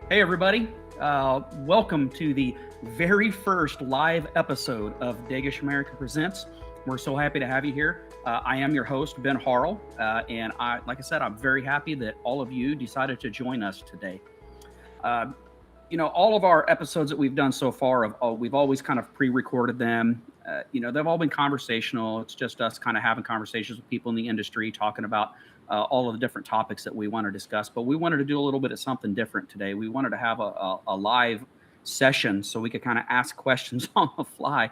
Hey, everybody. Welcome to the very first live episode of Dagish America Presents. We're so happy to have you here. I am your host, Ben Harrell, and like I said, I'm very happy that all of you decided to join us today. All of our episodes that we've done so far, we've always kind of pre-recorded them. They've all been conversational. It's just us kind of having conversations with people in the industry, talking about all of the different topics that we want to discuss. But we wanted to do a little bit of something different today. We wanted to have a live session so we could kind of ask questions on the fly.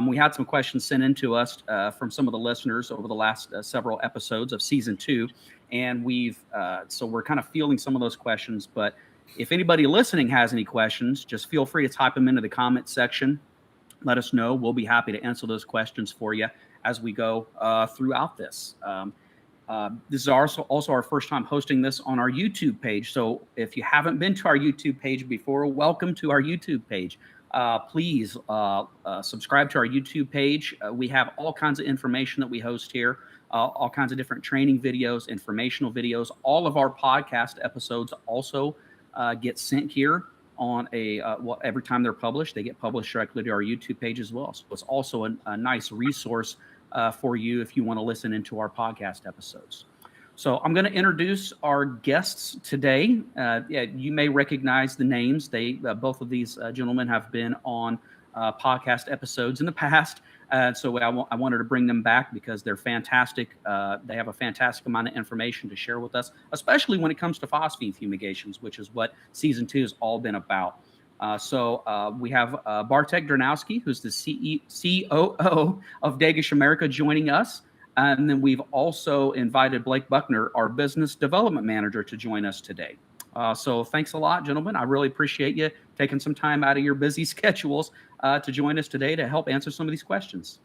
We had some questions sent in to us from some of the listeners over the last several episodes of season 2. And so we're kind of fielding some of those questions. But if anybody listening has any questions, just feel free to type them into the comment section. Let us know. We'll be happy to answer those questions for you as we go throughout this. This is also our first time hosting this on our YouTube page. So if you haven't been to our YouTube page before, welcome to our YouTube page. Please subscribe to our YouTube page. We have all kinds of information that we host here, all kinds of different training videos, informational videos. All of our podcast episodes also get sent here on every time they're published. They get published directly to our YouTube page as well. So it's also a nice resource for you if you want to listen into our podcast episodes. So I'm going to introduce our guests today. You may recognize the names. Both of these gentlemen have been on podcast episodes in the past. So I wanted to bring them back because they're fantastic. They have a fantastic amount of information to share with us, especially when it comes to phosphine fumigations, which is what season 2 has all been about. So we have Bartek Dranowski, who's the COO of Dagish America, joining us. And then we've also invited Blake Buckner, our business development manager, to join us today. So thanks a lot, gentlemen. I really appreciate you taking some time out of your busy schedules to join us today to help answer some of these questions.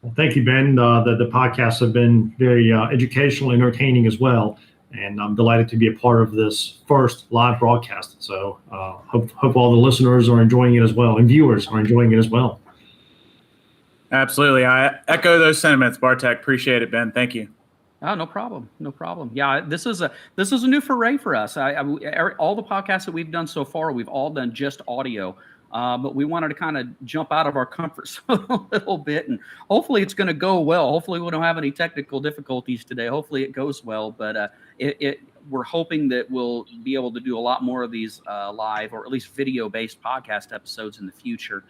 Well, thank you, Ben. The podcasts have been very educational, entertaining as well. And I'm delighted to be a part of this first live broadcast. So hope all the listeners are enjoying it as well, and viewers are enjoying it as well. Absolutely. I echo those sentiments, Bartek. Appreciate it, Ben. Thank you. Oh, no problem. No problem. Yeah, this is a new foray for us. All the podcasts that we've done so far, we've all done just audio. But we wanted to kind of jump out of our comfort zone a little bit, and hopefully it's going to go well. Hopefully we don't have any technical difficulties today. Hopefully it goes well, but we're hoping that we'll be able to do a lot more of these live or at least video-based podcast episodes in the future.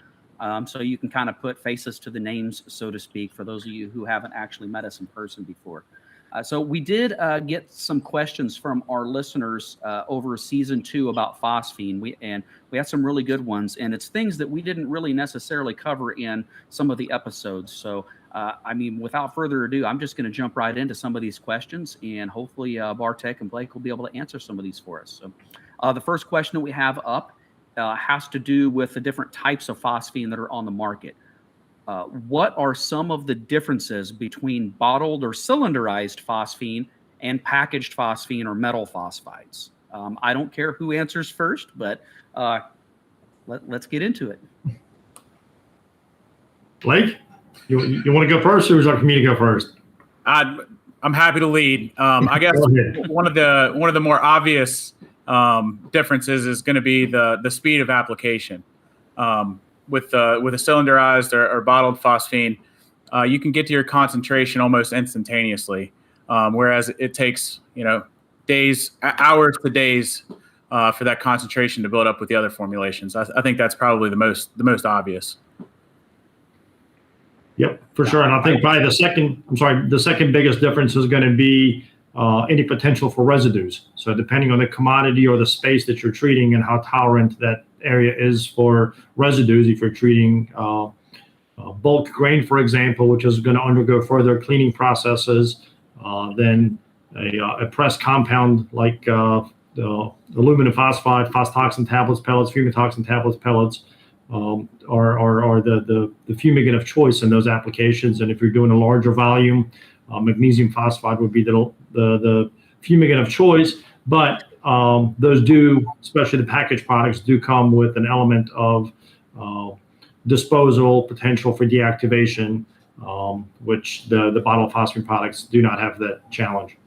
So you can kind of put faces to the names, so to speak, for those of you who haven't actually met us in person before. So we did get some questions from our listeners over season 2 about phosphine. We had some really good ones, and it's things that we didn't really necessarily cover in some of the episodes. So, without further ado, I'm just going to jump right into some of these questions, and hopefully Bartek and Blake will be able to answer some of these for us. So the first question that we have up has to do with the different types of phosphine that are on the market. What are some of the differences between bottled or cylinderized phosphine and packaged phosphine or metal phosphides? I don't care who answers first, but let's get into it. Blake, you want to go first, or would you like for me to go first? I'm happy to lead. I guess one of the more obvious differences is going to be the speed of application. With a cylinderized or bottled phosphine, you can get to your concentration almost instantaneously, whereas it takes hours to days for that concentration to build up with the other formulations. I think that's probably the most obvious. Yep, for sure. And I think probably the second biggest difference is going to be any potential for residues. So depending on the commodity or the space that you're treating and how tolerant that area is for residues, if you're treating bulk grain, for example, which is going to undergo further cleaning processes, then a pressed compound like the aluminum phosphide, phostoxin tablets, pellets, fumitoxin tablets, pellets are the fumigant of choice in those applications. And if you're doing a larger volume, magnesium phosphide would be the fumigant of choice, but those do, especially the packaged products, do come with an element of disposal, potential for deactivation, which the bottled phosphine products do not have that challenge.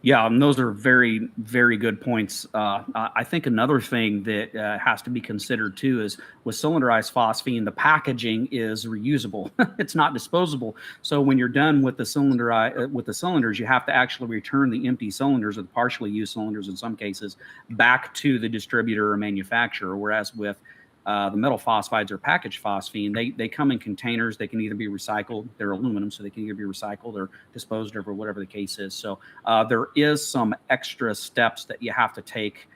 Yeah, and those are very, very good points. I think another thing that has to be considered too is with cylinderized phosphine, the packaging is reusable. It's not disposable. So when you're done with the cylinders, you have to actually return the empty cylinders or the partially used cylinders in some cases back to the distributor or manufacturer. Whereas with the metal phosphides or packaged phosphine, they come in containers. They can either be recycled, they're aluminum, so they can either be recycled or disposed of or whatever the case is. So there is some extra steps that you have to take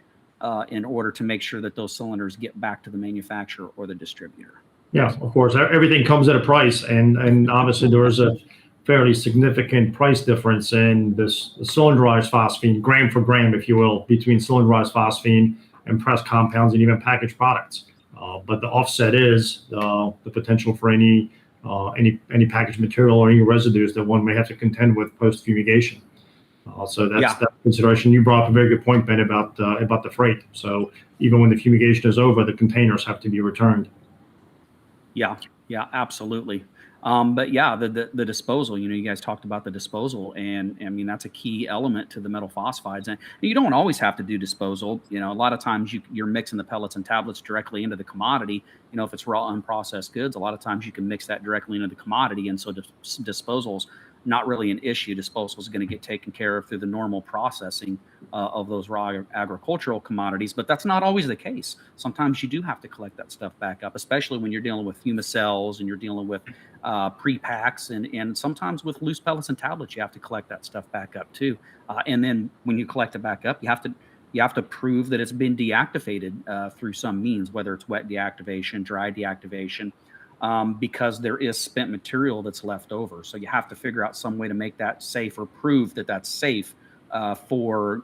in order to make sure that those cylinders get back to the manufacturer or the distributor. Yeah, of course, everything comes at a price, and obviously there is a fairly significant price difference in this cylinderized phosphine, gram for gram, if you will, between cylinderized phosphine and pressed compounds and even packaged products. But the offset is the potential for any packaged material or any residues that one may have to contend with post fumigation. So that's that consideration. You brought up a very good point, Ben, about the freight. So even when the fumigation is over, the containers have to be returned. Yeah, absolutely. But yeah, the disposal, you guys talked about the disposal, and I mean, that's a key element to the metal phosphides. And you don't always have to do disposal. A lot of times you're mixing the pellets and tablets directly into the commodity. If it's raw unprocessed goods, a lot of times you can mix that directly into the commodity. And so disposal's not really an issue. Disposal is going to get taken care of through the normal processing of those raw agricultural commodities, but that's not always the case. Sometimes you do have to collect that stuff back up, especially when you're dealing with fumicels and you're dealing with pre-packs and sometimes with loose pellets and tablets, you have to collect that stuff back up too. And then when you collect it back up, you have to prove that it's been deactivated through some means, whether it's wet deactivation, dry deactivation, because there is spent material that's left over. So you have to figure out some way to make that safe or prove that that's safe for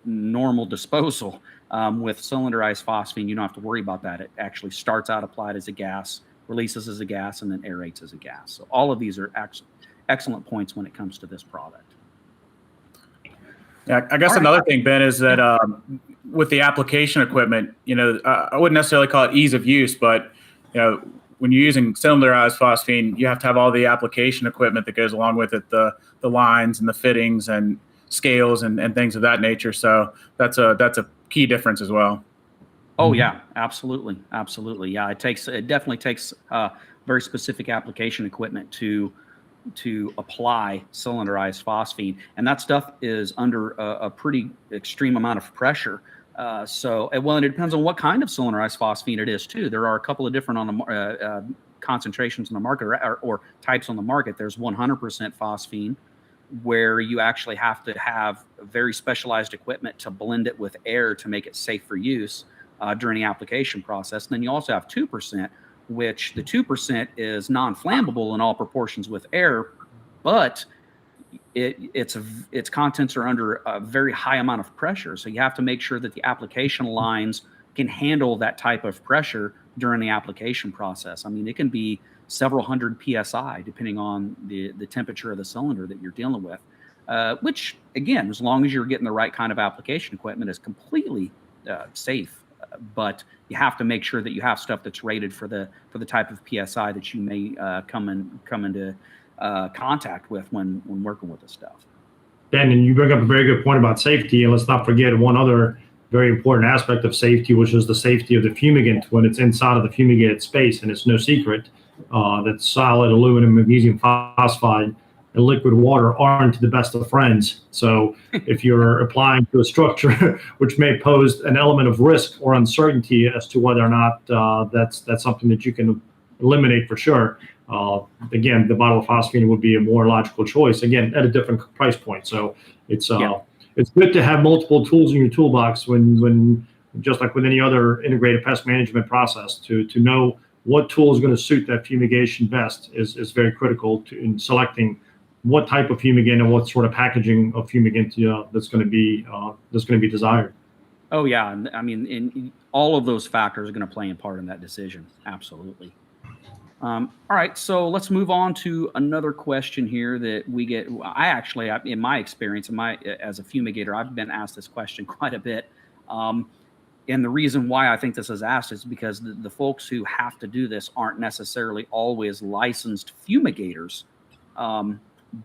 normal disposal. With cylinderized phosphine, you don't have to worry about that. It actually starts out applied as a gas, releases as a gas, and then aerates as a gas. So all of these are excellent points when it comes to this product. Yeah, I guess another thing, Ben, is that with the application equipment, I wouldn't necessarily call it ease of use, but when you're using cylinderized phosphine, you have to have all the application equipment that goes along with it, the lines and the fittings and scales and things of that nature. So that's a key difference as well. Oh yeah, absolutely. Yeah, it definitely takes very specific application equipment to apply cylinderized phosphine, and that stuff is under a pretty extreme amount of pressure. So it depends on what kind of cylinderized phosphine it is too. There are a couple of different concentrations on the market or types on the market. There's 100% phosphine, where you actually have to have very specialized equipment to blend it with air to make it safe for use during the application process. And then you also have 2%, which the 2% is non-flammable in all proportions with air, but its contents are under a very high amount of pressure. So you have to make sure that the application lines can handle that type of pressure during the application process. I mean, it can be several hundred PSI depending on the temperature of the cylinder that you're dealing with, which again, as long as you're getting the right kind of application equipment, is completely safe. But you have to make sure that you have stuff that's rated for the type of PSI that you may come into contact with when working with this stuff. Dan, and you bring up a very good point about safety, and let's not forget one other very important aspect of safety, which is the safety of the fumigant when it's inside of the fumigated space. And it's no secret that solid aluminum, magnesium phosphide, and liquid water aren't the best of friends. So if you're applying to a structure which may pose an element of risk or uncertainty as to whether or not that's something that you can eliminate for sure, again, the bottle of phosphine would be a more logical choice, again, at a different price point. So it's good to have multiple tools in your toolbox when just like with any other integrated pest management process, to know what tool is going to suit that fumigation best is very critical in selecting what type of fumigant and what sort of packaging of fumigant that's going to be desired. Oh yeah, and I mean, all of those factors are going to play a part in that decision. Absolutely. All right, so let's move on to another question here that we get. In my experience, as a fumigator, I've been asked this question quite a bit. And the reason why I think this is asked is because the folks who have to do this aren't necessarily always licensed fumigators.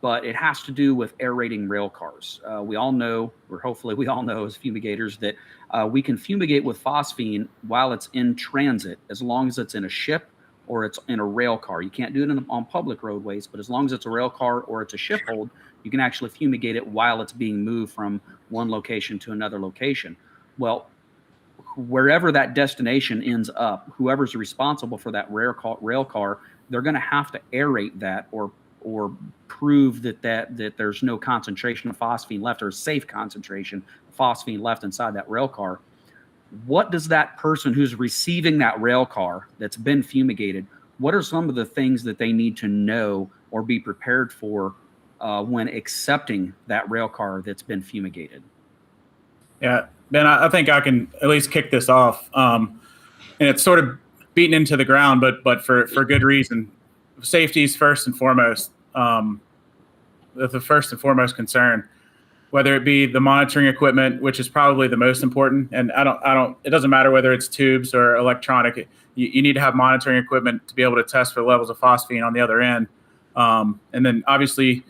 but it has to do with aerating rail cars. We all know, or hopefully we all know as fumigators, that we can fumigate with phosphine while it's in transit, as long as it's in a ship or it's in a rail car. You can't do it on public roadways, but as long as it's a rail car or it's a ship hold, you can actually fumigate it while it's being moved from one location to another location. Well, wherever that destination ends up, whoever's responsible for that rail car, they're going to have to aerate that or prove that there's no concentration of phosphine left, or a safe concentration of phosphine left inside that rail car. What does that person who's receiving that rail car that's been fumigated, what are some of the things that they need to know or be prepared for when accepting that rail car that's been fumigated? Yeah, Ben, I think I can at least kick this off. And it's sort of beaten into the ground, but for good reason. Safety is first and foremost, the first and foremost concern, whether it be the monitoring equipment, which is probably the most important. And it doesn't matter whether it's tubes or electronic. You need to have monitoring equipment to be able to test for levels of phosphine on the other end. And then obviously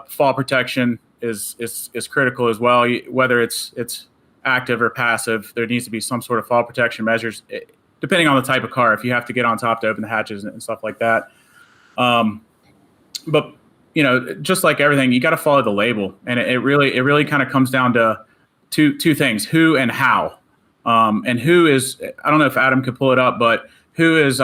fall protection is critical as well. Whether it's active or passive, there needs to be some sort of fall protection measures, depending on the type of car, if you have to get on top to open the hatches and stuff like that. But just like everything, you got to follow the label, and it really kind of comes down to two things: who and how. And who is, I don't know if Adam could pull it up, but who is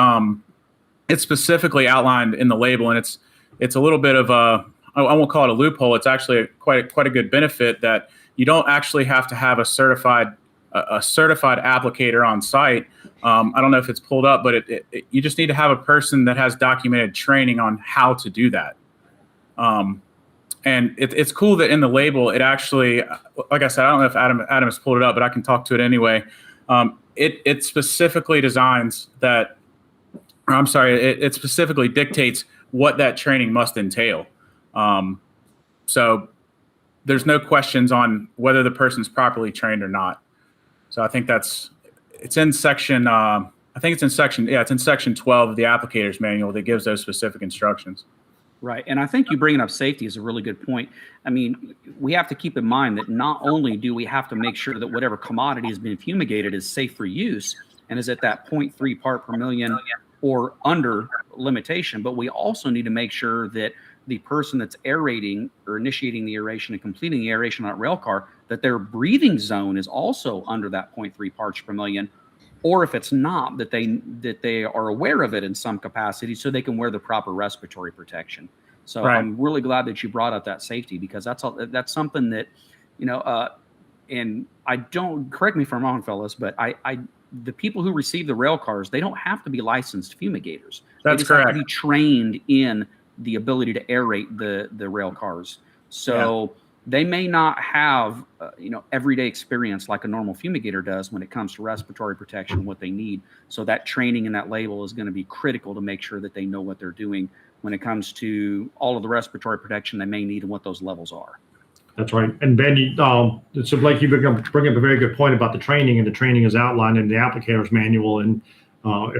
it's specifically outlined in the label, and it's a little bit of I won't call it a loophole. It's actually quite a good benefit that you don't actually have to have a certified applicator on site. I don't know if it's pulled up, but you just need to have a person that has documented training on how to do that. And it's cool that in the label, it actually, like I said, I don't know if Adam has pulled it up, but I can talk to it anyway. It specifically designs that, or I'm sorry, it specifically dictates what that training must entail. So there's no questions on whether the person's properly trained or not. So I think it's in section 12 of the applicator's manual that gives those specific instructions. Right. And I think you bringing up safety is a really good point. I mean, we have to keep in mind that not only do we have to make sure that whatever commodity is being fumigated is safe for use and is at that 0.3 part per million or under limitation, but we also need to make sure that the person that's aerating or initiating the aeration and completing the aeration on that rail car, that their breathing zone is also under that 0.3 parts per million, or if it's not, that they are aware of it in some capacity so they can wear the proper respiratory protection. So right. I'm really glad that you brought up that safety, because that's something that, and I don't, correct me if I'm wrong, fellas, but the people who receive the rail cars, they don't have to be licensed fumigators. That's correct. They have to be trained in the ability to aerate the rail cars. So they may not have, everyday experience like a normal fumigator does when it comes to respiratory protection, what they need. So that training and that label is going to be critical to make sure that they know what they're doing when it comes to all of the respiratory protection they may need and what those levels are. That's right. And Ben, so Blake, you bring up a very good point about the training, and the training is outlined in the applicator's manual. And I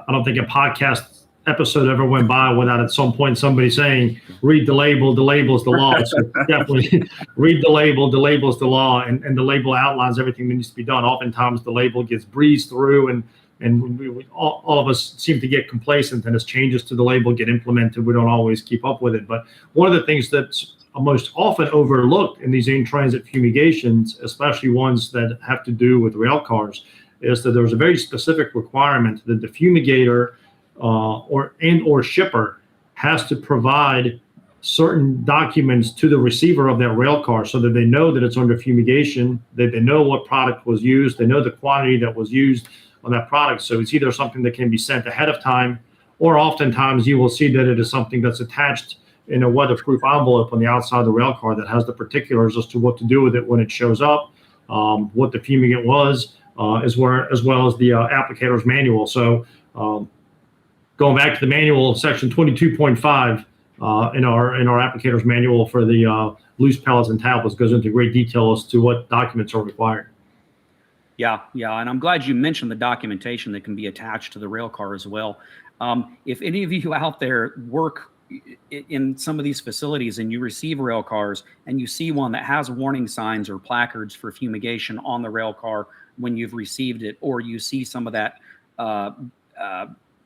don't think a podcast episode ever went by without at some point somebody saying, read the label is the law. So definitely read the label is the law, and the label outlines everything that needs to be done. Oftentimes the label gets breezed through, and all of us seem to get complacent, and as changes to the label get implemented, we don't always keep up with it. But one of the things that's most often overlooked in these in-transit fumigations, especially ones that have to do with rail cars, is that there's a very specific requirement that the fumigator or shipper has to provide certain documents to the receiver of that rail car so that they know that it's under fumigation, that they know what product was used, they know the quantity that was used on that product. So it's either something that can be sent ahead of time, or oftentimes you will see that it is something that's attached in a weatherproof envelope on the outside of the rail car that has the particulars as to what to do with it when it shows up, what the fumigant was, as well as the applicator's manual. So going back to the manual, section 22.5 in our applicator's manual for the loose pellets and tablets goes into great detail as to what documents are required. Yeah, and I'm glad you mentioned the documentation that can be attached to the rail car as well. If any of you out there work in some of these facilities and you receive rail cars and you see one that has warning signs or placards for fumigation on the rail car when you've received it, or you see some of that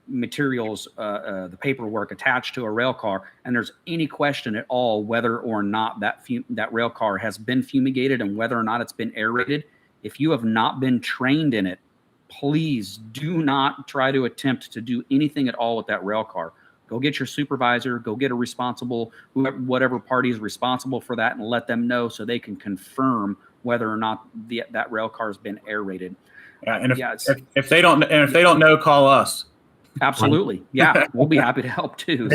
materials, the paperwork attached to a rail car, and there's any question at all whether or not that rail car has been fumigated and whether or not it's been aerated, if you have not been trained in it, please do not try to attempt to do anything at all with that rail car. Go get your supervisor, go get a responsible, whatever party is responsible for that, and let them know so they can confirm whether or not that rail car has been aerated. Yeah, and if they don't know, call us. Absolutely. Yeah, we'll be happy to help too.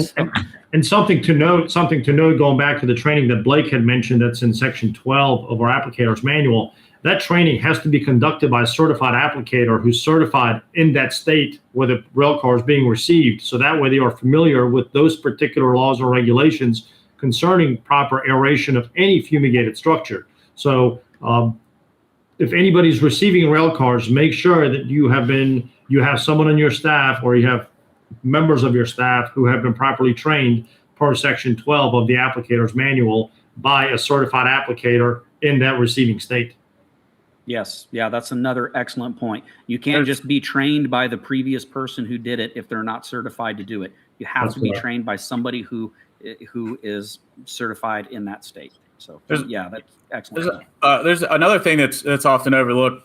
And something to note, going back to the training that Blake had mentioned, that's in section 12 of our applicator's manual. That training has to be conducted by a certified applicator who's certified in that state where the rail car is being received. So that way they are familiar with those particular laws or regulations concerning proper aeration of any fumigated structure. So if anybody's receiving rail cars, make sure that you have someone on your staff or you have members of your staff who have been properly trained per section 12 of the applicator's manual by a certified applicator in that receiving state. Yes. Yeah, that's another excellent point. You can't just be trained by the previous person who did it if they're not certified to do it. You have to be trained by somebody who is certified in that state. So yeah, that's excellent. There's another thing that's often overlooked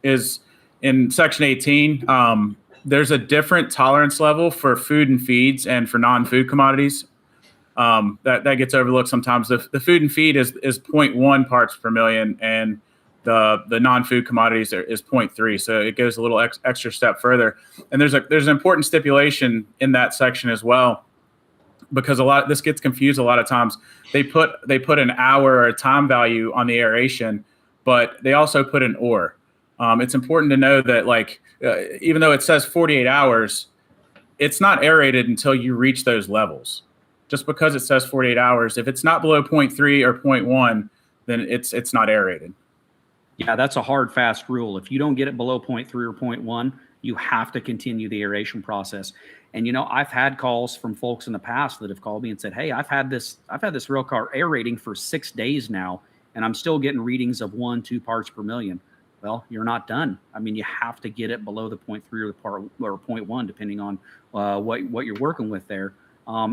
is in section 18. There's a different tolerance level for food and feeds and for non-food commodities. That gets overlooked sometimes. The food and feed is 0.1 parts per million, and the non-food commodities is 0.3, so it goes a little extra step further. And there's an important stipulation in that section as well, because this gets confused a lot of times. They put an hour or a time value on the aeration, but they also put an or. It's important to know that even though it says 48 hours, it's not aerated until you reach those levels. Just because it says 48 hours, if it's not below 0.3 or 0.1, then it's not aerated. Yeah, that's a hard, fast rule. If you don't get it below 0.3 or 0.1, you have to continue the aeration process. And, I've had calls from folks in the past that have called me and said, hey, I've had this rail car aerating for 6 days now, and I'm still getting readings of 1-2 parts per million. Well, you're not done. I mean, you have to get it below the 0.3 or 0.1, depending on what you're working with there,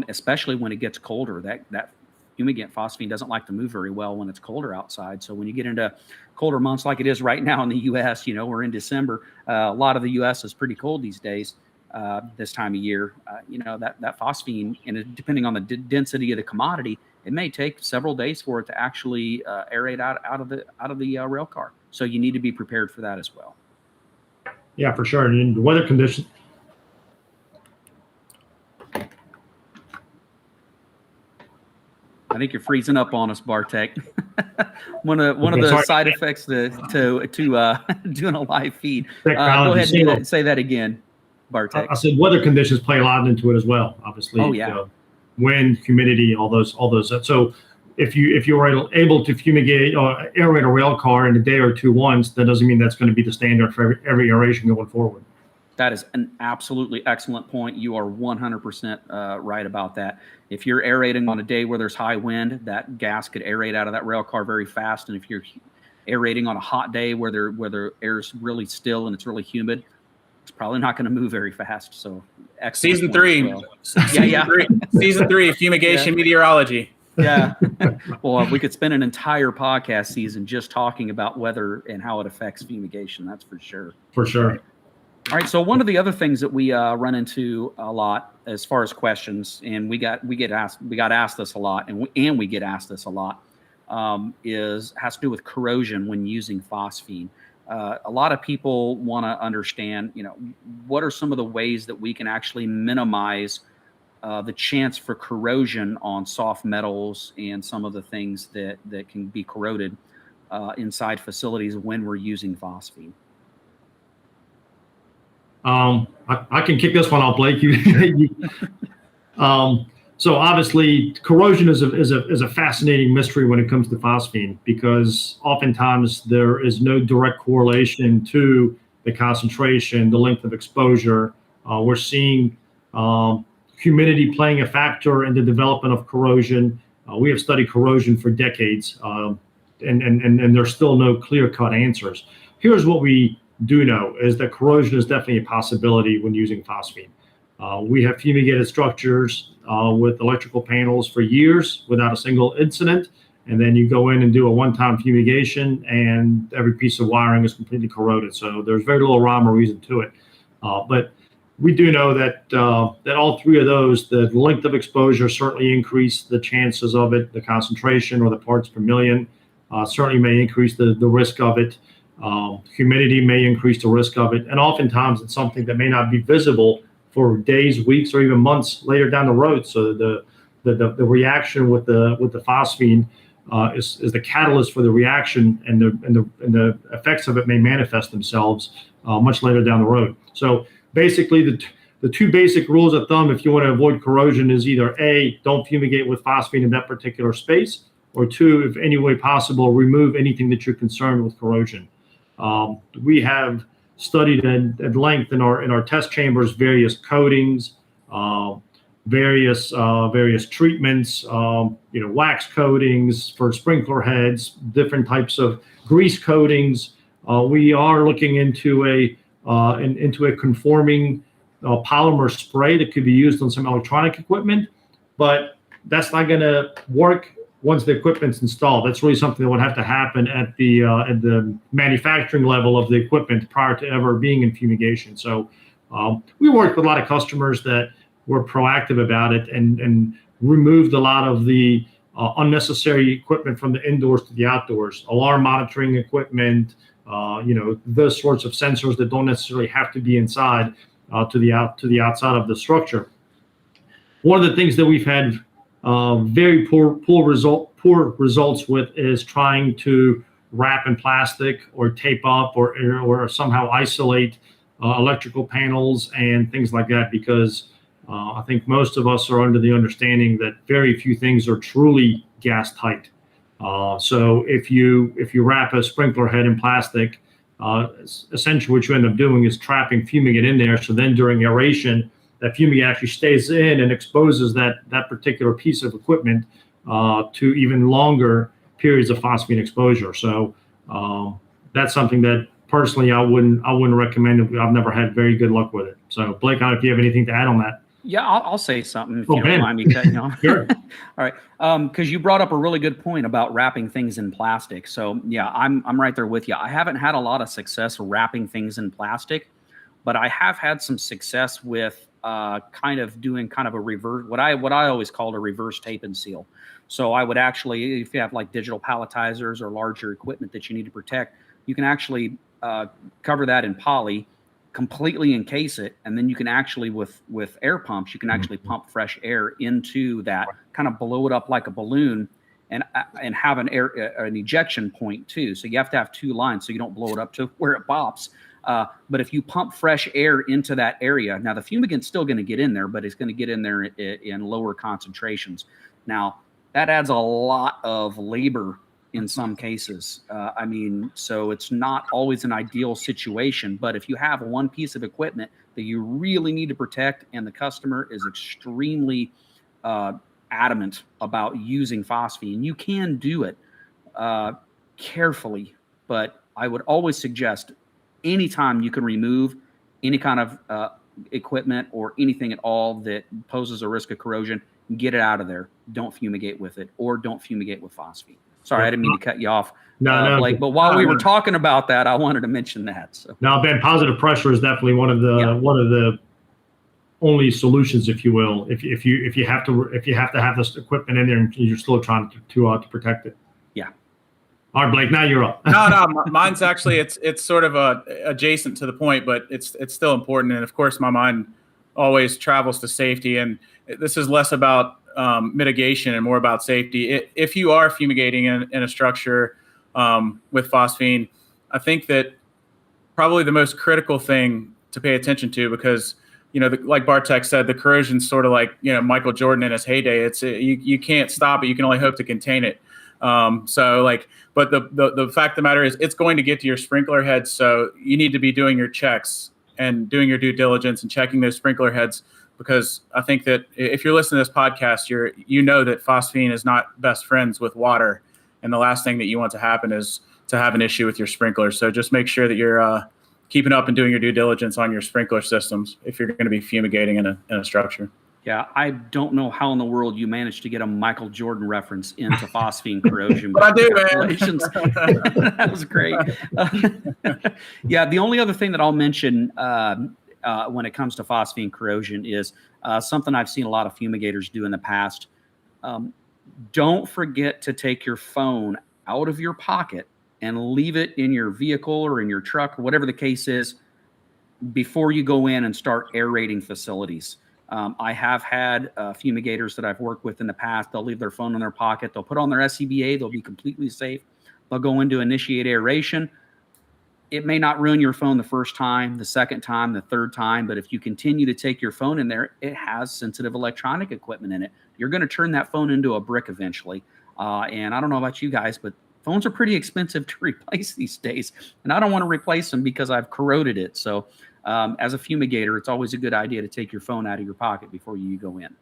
especially when it gets colder. That fumigant phosphine doesn't like to move very well when it's colder outside. So when you get into colder months like it is right now in the U.S., we're in December. A lot of the U.S. is pretty cold these days, this time of year. That phosphine, and depending on the density of the commodity, it may take several days for it to actually aerate out of the rail car. So you need to be prepared for that as well. Yeah, for sure. And the weather conditions. I think you're freezing up on us, Bartek. one of the side effects to doing a live feed. Go ahead and say that again, Bartek. I said weather conditions play a lot into it as well. Obviously, oh yeah, wind, humidity, all those. So if you are able to fumigate or aerate a rail car in a day or two once, that doesn't mean that's going to be the standard for every aeration going forward. That is an absolutely excellent point. You are 100% right about that. If you're aerating on a day where there's high wind, that gas could aerate out of that rail car very fast. And if you're aerating on a hot day where the air's really still and it's really humid, it's probably not going to move very fast. So season 3, well. Season 3, fumigation meteorology. Yeah. Well, we could spend an entire podcast season just talking about weather and how it affects fumigation. That's for sure. For sure. All right. So one of the other things that we run into a lot as far as questions, and we got asked this a lot, and we get asked this a lot, has to do with corrosion when using phosphine. A lot of people want to understand, what are some of the ways that we can actually minimize the chance for corrosion on soft metals and some of the things that can be corroded inside facilities when we're using phosphine. I can kick this one off, Blake. So obviously, corrosion is a fascinating mystery when it comes to phosphine, because oftentimes there is no direct correlation to the concentration, the length of exposure. We're seeing humidity playing a factor in the development of corrosion. We have studied corrosion for decades, and there's still no clear-cut answers. Here's what we do know is that corrosion is definitely a possibility when using phosphine. We have fumigated structures with electrical panels for years without a single incident. And then you go in and do a one-time fumigation, and every piece of wiring is completely corroded. So there's very little rhyme or reason to it. But we do know that that all three of those, the length of exposure certainly increase the chances of it. The concentration or the parts per million certainly may increase the risk of it. Humidity may increase the risk of it. And oftentimes it's something that may not be visible for days, weeks, or even months later down the road. So the reaction with the phosphine is the catalyst for the reaction, and the effects of it may manifest themselves much later down the road. So basically, the two basic rules of thumb if you want to avoid corrosion is either A, don't fumigate with phosphine in that particular space, or two, if any way possible, remove anything that you're concerned with corrosion. We have studied at length in our test chambers various coatings, various treatments, wax coatings for sprinkler heads, different types of grease coatings. We are looking into a conforming polymer spray that could be used on some electronic equipment, but that's not going to work once the equipment's installed. That's really something that would have to happen at the manufacturing level of the equipment prior to ever being in fumigation. So we worked with a lot of customers that were proactive about it and removed a lot of the unnecessary equipment from the indoors to the outdoors, alarm monitoring equipment, those sorts of sensors that don't necessarily have to be inside to the outside of the structure. One of the things that we've had very poor results with is trying to wrap in plastic or tape up or somehow isolate electrical panels and things like that, because I think most of us are under the understanding that very few things are truly gas tight. So if you wrap a sprinkler head in plastic, essentially what you end up doing is trapping fumigate in there. So then during aeration, that fumigate actually stays in and exposes that particular piece of equipment to even longer periods of phosphine exposure. So that's something that personally I wouldn't recommend. I've never had very good luck with it. So Blake, I don't know if you have anything to add on that. Yeah, I'll say something if you don't mind me cutting you off. Sure. All right, because you brought up a really good point about wrapping things in plastic. So yeah, I'm right there with you. I haven't had a lot of success wrapping things in plastic, but I have had some success with kind of doing kind of a reverse, what I always called a reverse tape and seal. So I would actually, if you have like digital palletizers or larger equipment that you need to protect, you can actually cover that in poly, completely encase it, and then you can actually with air pumps, you can actually pump fresh air into that, kind of blow it up like a balloon, and have an ejection point too. So you have to have two lines so you don't blow it up to where it pops. But if you pump fresh air into that area, now the fumigant's still going to get in there, but it's going to get in there in lower concentrations. Now that adds a lot of labor in some cases. So it's not always an ideal situation, but if you have one piece of equipment that you really need to protect and the customer is extremely adamant about using phosphine, you can do it carefully, but I would always suggest anytime you can remove any kind of equipment or anything at all that poses a risk of corrosion, get it out of there. Don't fumigate with it, or don't fumigate with phosphine. Sorry, I didn't mean to cut you off, Blake. But while we were talking about that, I wanted to mention that. So now, Ben, positive pressure is definitely one of the only solutions, if you will. If you have to have this equipment in there and you're still trying to protect it. Yeah. All right, Blake, now you're up. No, mine's actually it's sort of adjacent to the point, but it's still important. And of course, my mind always travels to safety, and this is less about mitigation and more about safety. If you are fumigating in a structure with phosphine, I think that probably the most critical thing to pay attention to, because like Bartek said, the corrosion's sort of like Michael Jordan in his heyday. It's you can't stop it. You can only hope to contain it. But the fact of the matter is, it's going to get to your sprinkler heads. So you need to be doing your checks and doing your due diligence and checking those sprinkler heads because I think that if you're listening to this podcast, you know that phosphine is not best friends with water, and the last thing that you want to happen is to have an issue with your sprinklers. So just make sure that you're keeping up and doing your due diligence on your sprinkler systems if you're going to be fumigating in a structure. Yeah, I don't know how in the world you managed to get a Michael Jordan reference into phosphine corrosion. But I do, man. That was great. Yeah, the only other thing that I'll mention when it comes to phosphine corrosion is something I've seen a lot of fumigators do in the past. Don't forget to take your phone out of your pocket and leave it in your vehicle or in your truck or whatever the case is before you go in and start aerating facilities. I have had fumigators that I've worked with in the past. They'll leave their phone in their pocket. They'll put on their SCBA. They'll be completely safe. They'll go in to initiate aeration. It may not ruin your phone the first time, the second time, the third time, but if you continue to take your phone in there, it has sensitive electronic equipment in it. You're going to turn that phone into a brick eventually. And I don't know about you guys, but phones are pretty expensive to replace these days. And I don't want to replace them because I've corroded it. So as a fumigator, it's always a good idea to take your phone out of your pocket before you go in.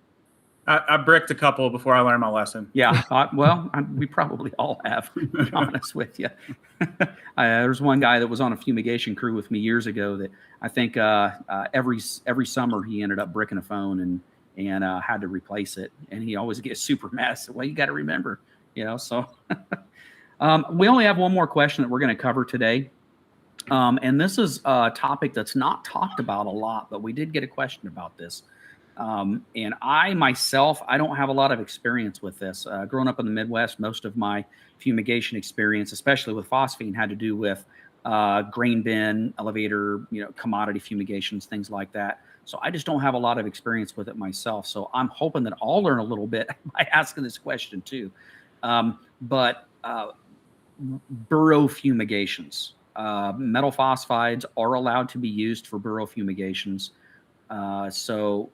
I bricked a couple before I learned my lesson. Yeah, we probably all have, to be honest with you. There's one guy that was on a fumigation crew with me years ago that I think every summer he ended up bricking a phone and had to replace it. And he always gets super mad. I said, well, you got to remember, so. We only have one more question that we're going to cover today. And this is a topic that's not talked about a lot, but we did get a question about this. And I myself, I don't have a lot of experience with this. Growing up in the Midwest, most of my fumigation experience, especially with phosphine, had to do with grain bin, elevator, commodity fumigations, things like that. So I just don't have a lot of experience with it myself. So I'm hoping that I'll learn a little bit by asking this question too. But burrow fumigations. Metal phosphides are allowed to be used for burrow fumigations. So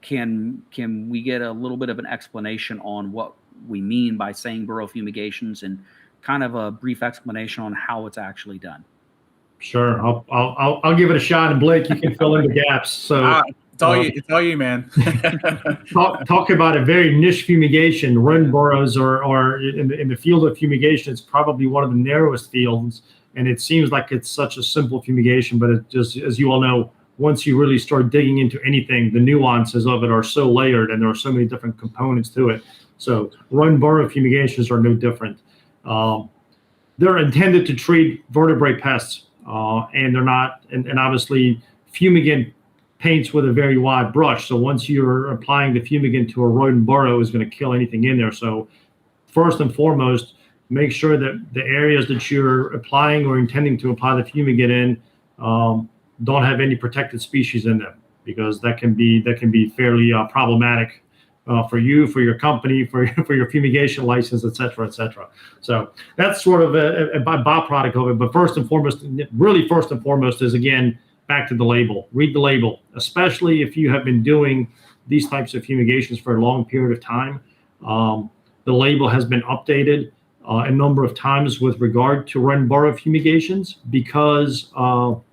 can we get a little bit of an explanation on what we mean by saying burrow fumigations and kind of a brief explanation on how it's actually done? Sure, I'll give it a shot, and Blake, you can fill in the gaps. So it's all you, man. talk about a very niche fumigation. Run burrows are in the field of fumigation. It's probably one of the narrowest fields, and it seems like it's such a simple fumigation, but it just, as you all know, once you really start digging into anything, the nuances of it are so layered, and there are so many different components to it. So run burrow fumigations are no different. They're intended to treat vertebrate pests, and they're not. And obviously, fumigant paints with a very wide brush. So once you're applying the fumigant to a rodent burrow, is going to kill anything in there. So first and foremost, make sure that the areas that you're applying or intending to apply the fumigant in don't have any protected species in them, because that can be fairly problematic for you, for your company, for your fumigation license, et cetera, et cetera. So that's sort of a byproduct of it. But first and foremost is, again, back to the label. Read the label, especially if you have been doing these types of fumigations for a long period of time. The label has been updated a number of times with regard to run burrow fumigations because of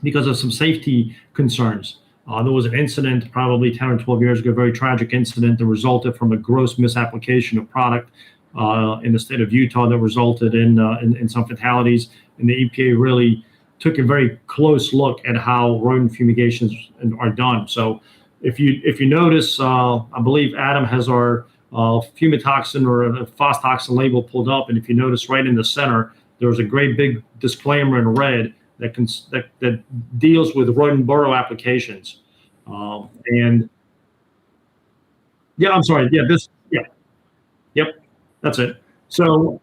some safety concerns. There was an incident probably 10 or 12 years ago, a very tragic incident that resulted from a gross misapplication of product in the state of Utah that resulted in some fatalities. And the EPA really took a very close look at how rodent fumigations are done. So if you notice, I believe Adam has our fumitoxin or a phostoxin label pulled up, and if you notice right in the center, there's a great big disclaimer in red that deals with rodent burrow applications. And yeah, I'm sorry. Yeah, yep, that's it. So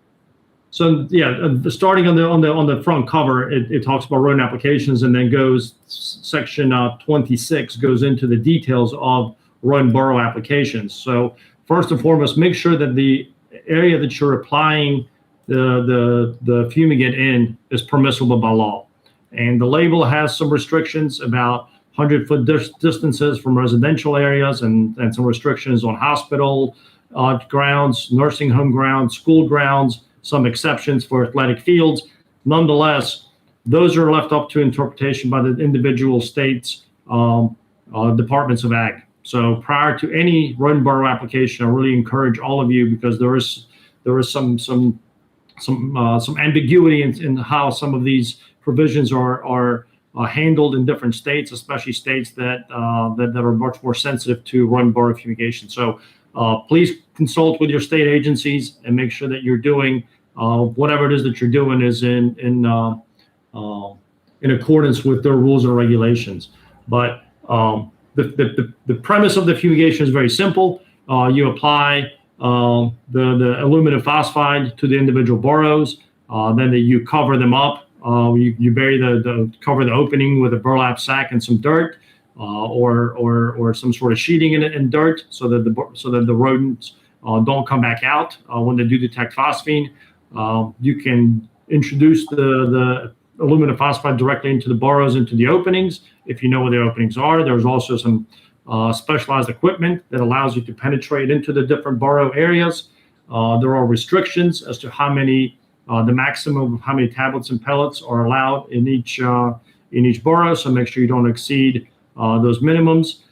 yeah, starting on the front cover, it talks about rodent applications, and then goes section 26 goes into the details of rodent burrow applications. So first and foremost, make sure that the area that you're applying the fumigant in is permissible by law. And the label has some restrictions about 100-foot distances from residential areas, and some restrictions on hospital grounds, nursing home grounds, school grounds, some exceptions for athletic fields. Nonetheless, those are left up to interpretation by the individual states departments of ag. So prior to any rodent burrow application, I really encourage all of you, because there is some ambiguity in how some of these provisions are handled in different states, especially states that are much more sensitive to rodent burrow fumigation. So please consult with your state agencies and make sure that you're doing whatever it is that you're doing is in accordance with their rules and regulations. But the premise of the fumigation is very simple. You apply the aluminum phosphide to the individual burrows, then you cover them up. You bury cover the opening with a burlap sack and some dirt, or some sort of sheeting in dirt, so that the rodents don't come back out when they do detect phosphine. You can introduce the aluminum phosphide directly into the burrows, into the openings, if you know where the openings are. There's also some specialized equipment that allows you to penetrate into the different burrow areas. There are restrictions as to how many, the maximum of how many tablets and pellets are allowed in each burrow. So make sure you don't exceed those minimums.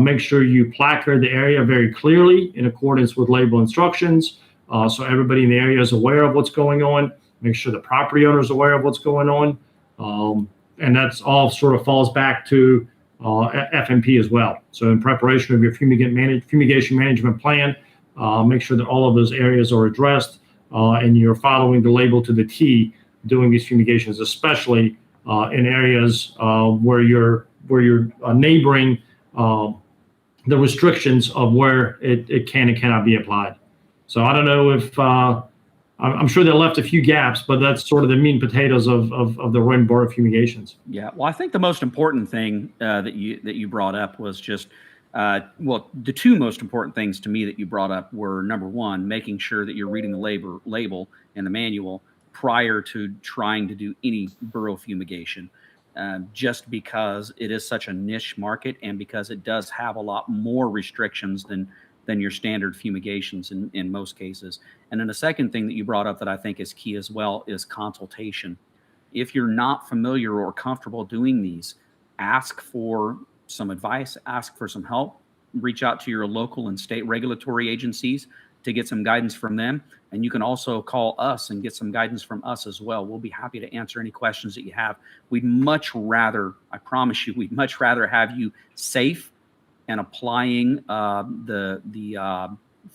Make sure you placard the area very clearly in accordance with label instructions, so everybody in the area is aware of what's going on. Make sure the property owner is aware of what's going on. And that's all sort of falls back to FMP as well. So in preparation of your fumigation management plan, make sure that all of those areas are addressed, and you're following the label to the T doing these fumigations, especially in areas where you're neighboring the restrictions of where it can and cannot be applied. So I don't know if I'm sure they left a few gaps, but that's sort of the meat and potatoes of the rodent burrow fumigations. Yeah, well, I think the most important thing that you brought up was just, well, the two most important things to me that you brought up were, number one, making sure that you're reading the label and the manual prior to trying to do any burrow fumigation, just because it is such a niche market and because it does have a lot more restrictions than your standard fumigations in most cases. And then the second thing that you brought up that I think is key as well is consultation. If you're not familiar or comfortable doing these, ask for some advice, ask for some help, reach out to your local and state regulatory agencies to get some guidance from them. And you can also call us and get some guidance from us as well. We'll be happy to answer any questions that you have. We'd much rather, I promise you, we'd much rather have you safe and applying the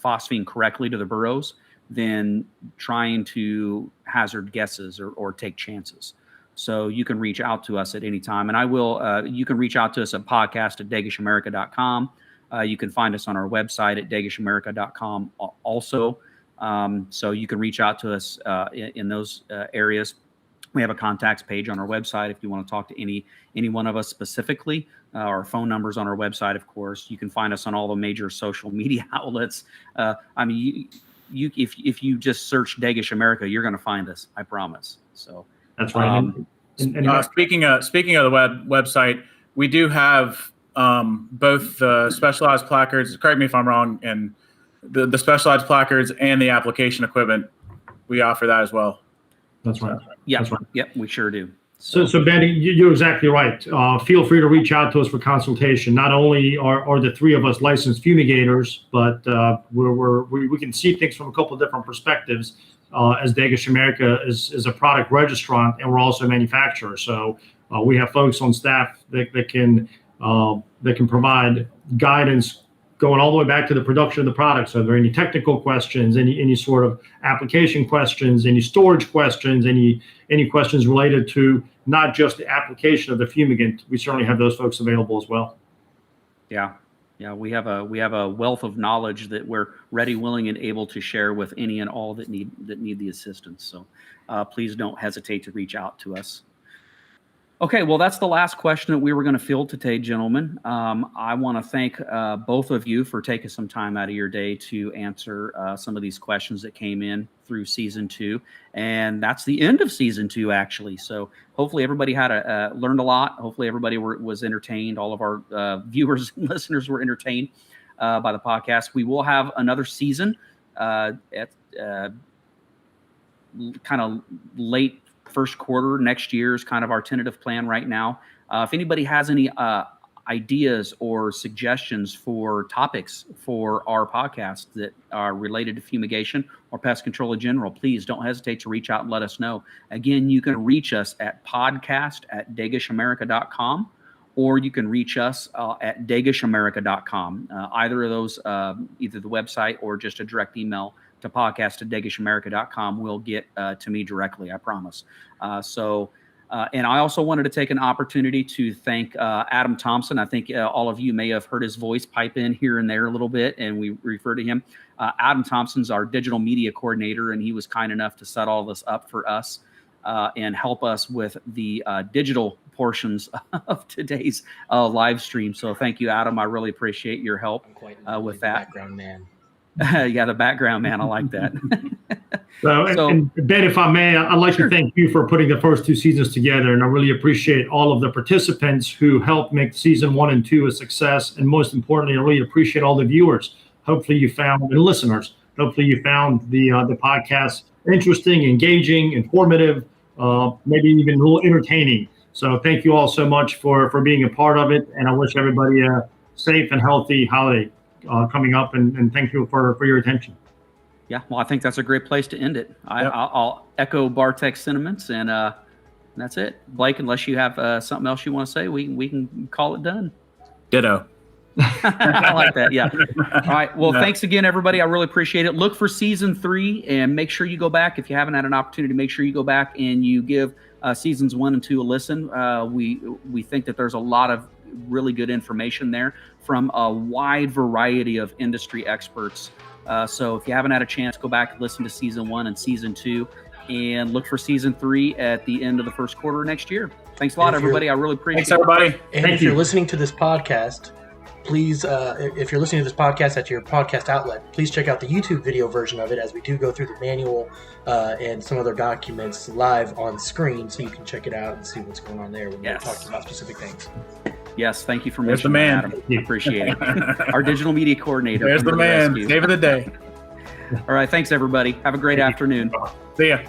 phosphine correctly to the burrows than trying to hazard guesses or take chances. So you can reach out to us at any time. And you can reach out to us at podcast@dagishamerica.com. You can find us on our website at dagishamerica.com also. So you can reach out to us in those areas. We have a contacts page on our website if you want to talk to any one of us specifically. Our phone numbers on our website, of course. You can find us on all the major social media outlets. I mean, if you just search Dagish America, you're going to find us. I promise. So that's right. Speaking of the website, we do have both the specialized placards. Correct me if I'm wrong. And the specialized placards and the application equipment, we offer that as well. That's right. Yeah. That's right. Yep. We sure do. So Benny, you're exactly right. Feel free to reach out to us for consultation. Not only are the three of us licensed fumigators, but we can see things from a couple of different perspectives. As Dagish America is a product registrant, and we're also a manufacturer. So we have folks on staff that can provide guidance going all the way back to the production of the product. So if there are any technical questions, any sort of application questions, any storage questions, any questions related to not just the application of the fumigant, we certainly have those folks available as well. Yeah. We have a wealth of knowledge that we're ready, willing, and able to share with any and all that need the assistance. So please don't hesitate to reach out to us. Okay, well, that's the last question that we were going to field today, gentlemen. I want to thank both of you for taking some time out of your day to answer some of these questions that came in through season 2. And that's the end of season 2, actually. So hopefully everybody had learned a lot. Hopefully everybody was entertained. All of our viewers and listeners were entertained by the podcast. We will have another season at kind of late first quarter next year is kind of our tentative plan right now. If anybody has any ideas or suggestions for topics for our podcast that are related to fumigation or pest control in general, please don't hesitate to reach out and let us know. Again, you can reach us at podcast@dagishamerica.com, or you can reach us at dagishamerica.com. Either of those, either the website or just a direct email to podcast@dagishamerica.com will get to me directly, I promise. And I also wanted to take an opportunity to thank Adam Thompson. I think all of you may have heard his voice pipe in here and there a little bit, and we refer to him. Adam Thompson's our digital media coordinator, and he was kind enough to set all this up for us and help us with the digital portions of today's live stream. So thank you, Adam. I really appreciate your help with that. Background man. Yeah, the background man. I like that. And Ben, if I may, I'd like to thank you for putting the first 2 seasons together. And I really appreciate all of the participants who helped make season 1 and 2 a success. And most importantly, I really appreciate all the viewers. Hopefully you found, and listeners, hopefully you found the podcast interesting, engaging, informative, maybe even a little entertaining. So thank you all so much for being a part of it. And I wish everybody a safe and healthy holiday coming up. And thank you for your attention. Yeah, well, I think that's a great place to end it. I'll echo Bartek's sentiments, and that's it. Blake, unless you have something else you want to say, we can call it done. Ditto. I like that. Yeah. All right. Well, thanks again, everybody. I really appreciate it. Look for season 3, and make sure you go back if you haven't had an opportunity. Make sure you go back and you give seasons 1 and 2 a listen. We think that there's a lot of really good information there from a wide variety of industry experts. So if you haven't had a chance, go back and listen to season 1 and season 2, and look for season 3 at the end of the first quarter of next year. Thanks a lot, everybody. I really appreciate it. Thanks, everybody. And if you're listening to this podcast, please, if you're listening to this podcast at your podcast outlet, please check out the YouTube video version of it, as we do go through the manual and some other documents live on screen, so you can check it out and see what's going on there when we're talking about specific things. Yes, thank you for There's the mentioning man. that, Adam. Appreciate it. Our digital media coordinator. There's the man. Save of the day. All right, thanks, everybody. Have a great afternoon. See ya.